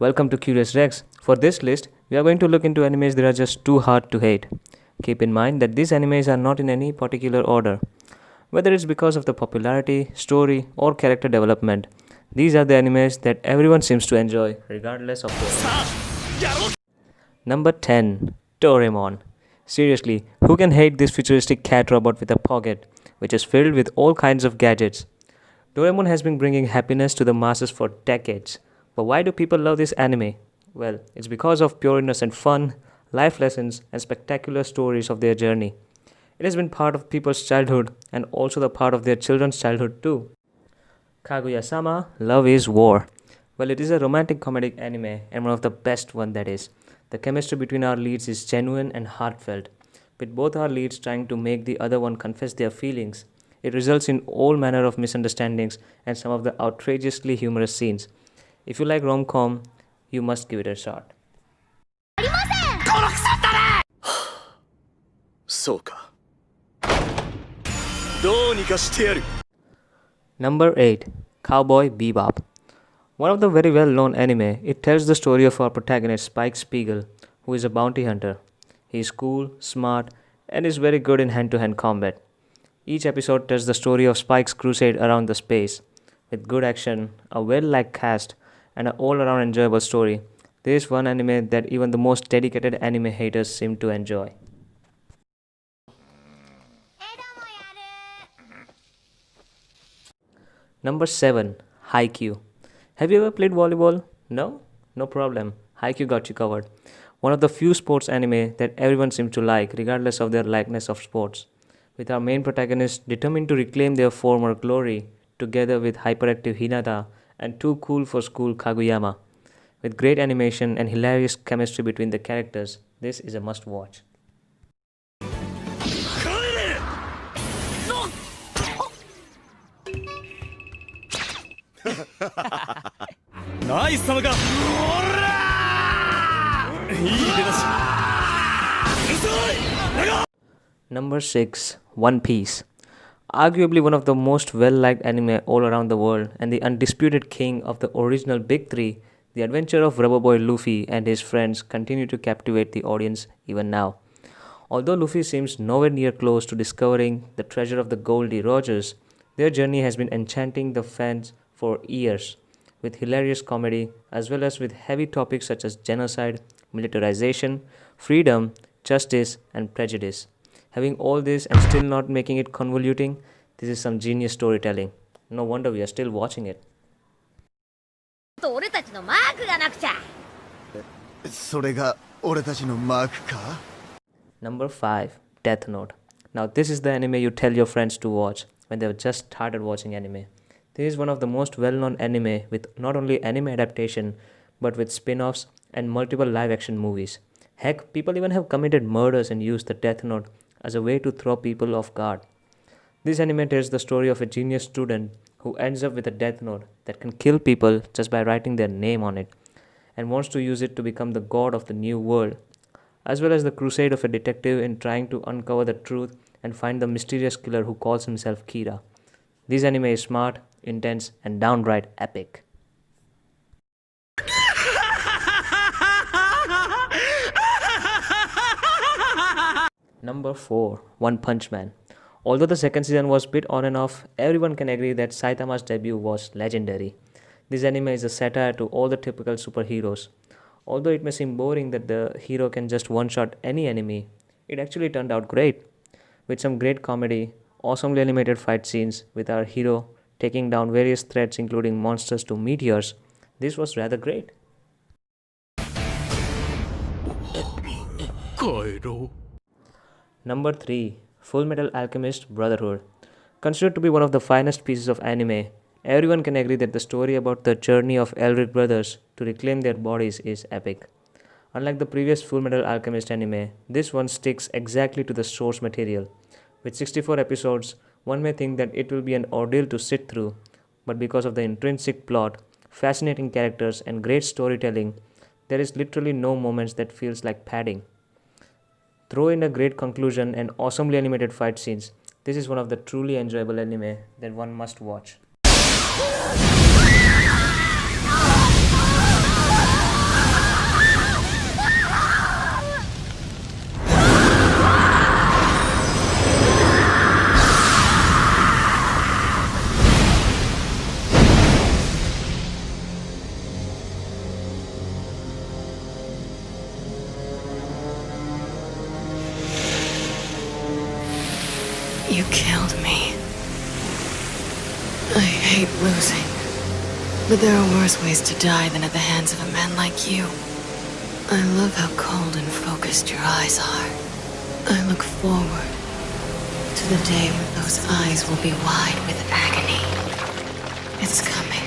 Welcome to Curious Rex. For this list, we are going to look into animes that are just too hard to hate. Keep in mind that these animes are not in any particular order. Whether it's because of the popularity, story, or character development, these are the animes that everyone seems to enjoy, regardless of the. Number 10 Doraemon. Seriously, who can hate this futuristic cat robot with a pocket, which is filled with all kinds of gadgets? Doraemon has been bringing happiness to the masses for decades. But why do people love this anime? Well, it's because of pure innocent fun, life lessons, and spectacular stories of their journey. It has been part of people's childhood and also the part of their children's childhood too. Kaguya-sama, Love is War. Well, it is a romantic comedic anime and one of the best one that is. The chemistry between our leads is genuine and heartfelt, with both our leads trying to make the other one confess their feelings. It results in all manner of misunderstandings and some of the outrageously humorous scenes. If you like rom-com, you must give it a shot. そうか。どうにかしてやる。Number 8 Cowboy Bebop. One of the very well known anime, it tells the story of our protagonist Spike Spiegel, who is a bounty hunter. He is cool, smart, and is very good in hand to hand combat. Each episode tells the story of Spike's crusade around the space. With good action, a well liked cast, and an all around enjoyable story, there is one anime that even the most dedicated anime haters seem to enjoy. Number 7 Haikyuu. Have you ever played volleyball? No? No problem. Haikyuu got you covered. One of the few sports anime that everyone seems to like, regardless of their likeness of sports. With our main protagonist determined to reclaim their former glory, together with hyperactive Hinata and too cool for school Kaguyama. With great animation and hilarious chemistry between the characters, this is a must watch. Nice 様が。おらー。いい出だし。うるさい。長。 Number 6 One Piece. Arguably one of the most well liked anime all around the world and the undisputed king of the original Big Three, the adventure of Rubber Boy Luffy and his friends continue to captivate the audience even now. Although Luffy seems nowhere near close to discovering the treasure of the Goldie Rogers, their journey has been enchanting the fans for years, with hilarious comedy as well as with heavy topics such as genocide, militarization, freedom, justice, and prejudice. Having all this and still not making it convoluting, this is some genius storytelling. No wonder we are still watching it. 俺たちのマークがなくちゃ。それが俺たちのマークか。 Number 5 Death Note. Now, this is the anime you tell your friends to watch when they've just started watching anime. This is one of the most well known anime with not only anime adaptation but with spin offs and multiple live action movies. Heck, people even have committed murders and used the Death Note as a way to throw people off guard. This anime tells the story of a genius student who ends up with a Death Note that can kill people just by writing their name on it and wants to use it to become the god of the new world, as well as the crusade of a detective in trying to uncover the truth and find the mysterious killer who calls himself Kira. This anime is smart, intense, and downright epic. Number 4 One Punch Man. Although the second season was bit on and off, everyone can agree that Saitama's debut was legendary. This anime is a satire to all the typical superheroes. Although it may seem boring that the hero can just one-shot any enemy, it actually turned out great. With some great comedy, awesomely animated fight scenes with our hero taking down various threats including monsters to meteors, this was rather great. 帰ろう。 Number 3 Full Metal Alchemist Brotherhood. Considered to be one of the finest pieces of anime, everyone can agree that the story about the journey of Elric brothers to reclaim their bodies is epic. Unlike the previous Full Metal Alchemist anime, this one sticks exactly to the source material. With 64 episodes, one may think that it will be an ordeal to sit through, but because of the intrinsic plot, fascinating characters, and great storytelling, there is literally no moments that feels like padding. Throw in a great conclusion and awesomely animated fight scenes, this is one of the truly enjoyable anime that one must watch. You killed me. I hate losing. But there are worse ways to die than at the hands of a man like you. I love how cold and focused your eyes are. I look forward to the day when those eyes will be wide with agony. It's coming.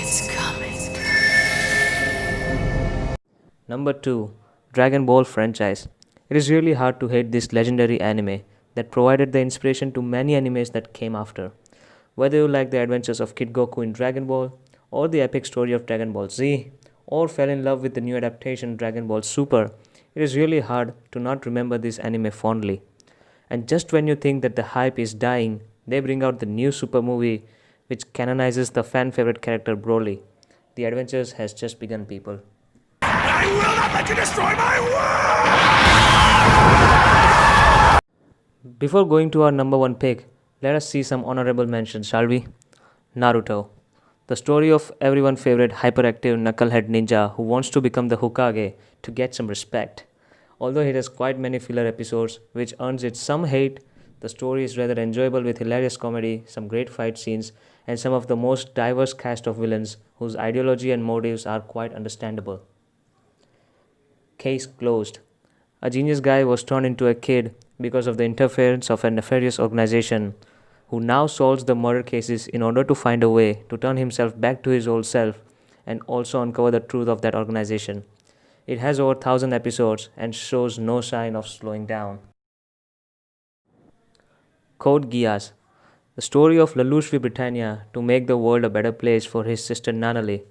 It's coming. Number 2. Dragon Ball franchise. It is really hard to hate this legendary anime that provided the inspiration to many animes that came after. Whether you like the adventures of Kid Goku in Dragon Ball, or the epic story of Dragon Ball Z, or fell in love with the new adaptation Dragon Ball Super, it is really hard to not remember this anime fondly. And just when you think that the hype is dying, they bring out the new Super movie which canonizes the fan favorite character Broly. The adventures has just begun, people. I will not let you destroy my world! Before going to our number 1 pick, let us see some honorable mentions, shall we? Naruto. The story of everyone's favorite hyperactive knucklehead ninja who wants to become the Hokage to get some respect. Although it has quite many filler episodes which earns it some hate, the story is rather enjoyable with hilarious comedy, some great fight scenes, and some of the most diverse cast of villains whose ideology and motives are quite understandable. Case closed. A genius guy was turned into a kid because of the interference of a nefarious organization who now solves the murder cases in order to find a way to turn himself back to his old self and also uncover the truth of that organization. It has over 1,000 episodes and shows no sign of slowing down. Code Geass. The story of Lelouch v Britannia to make the world a better place for his sister Nanali.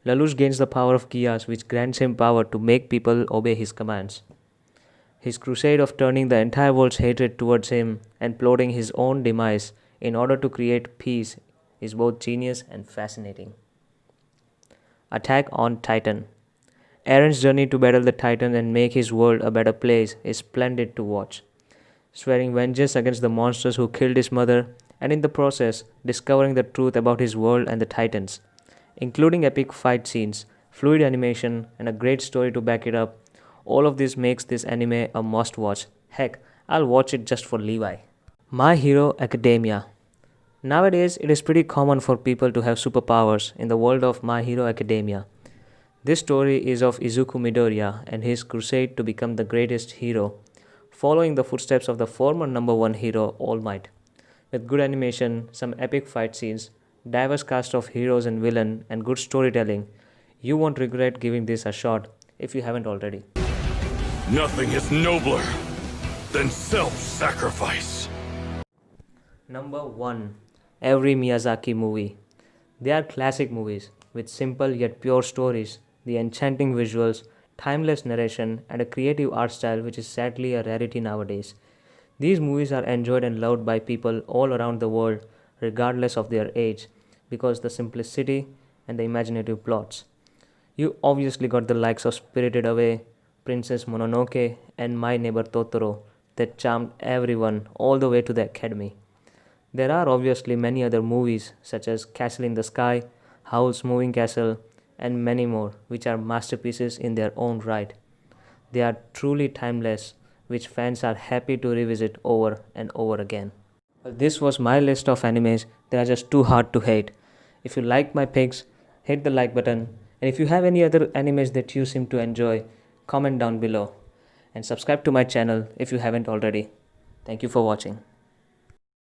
Lelouch gains the power of Geass, which grants him power to make people obey his commands. His crusade of turning the entire world's hatred towards him and plotting his own demise in order to create peace is both genius and fascinating. Attack on Titan. Eren's journey to battle the Titan and make his world a better place is splendid to watch. Swearing vengeance against the monsters who killed his mother, and in the process, discovering the truth about his world and the Titans. Including epic fight scenes, fluid animation, and a great story to back it up, all of this makes this anime a must-watch. Heck, I'll watch it just for Levi. My Hero Academia. Nowadays, it is pretty common for people to have superpowers in the world of My Hero Academia. This story is of Izuku Midoriya and his crusade to become the greatest hero, following the footsteps of the former number 1 hero All Might. With good animation, some epic fight scenes, diverse cast of heroes and villain, and good storytelling, you won't regret giving this a shot if you haven't already. Nothing is nobler than self-sacrifice. Number 1. Every Miyazaki movie. They are classic movies with simple yet pure stories, the enchanting visuals, timeless narration, and a creative art style which is sadly a rarity nowadays. These movies are enjoyed and loved by people all around the world, regardless of their age, because the simplicity and the imaginative plots. You obviously got the likes of Spirited Away, Princess Mononoke, and My Neighbor Totoro that charmed everyone all the way to the academy. There are obviously many other movies such as Castle in the Sky, Howl's Moving Castle, and many more which are masterpieces in their own right. They are truly timeless, which fans are happy to revisit over and over again. Well, this was my list of animes that are just too hard to hate. If you like my picks, hit the like button, and if you have any other animes that you seem to enjoy, comment down below and subscribe to my channel if you haven't already. Thank you for watching.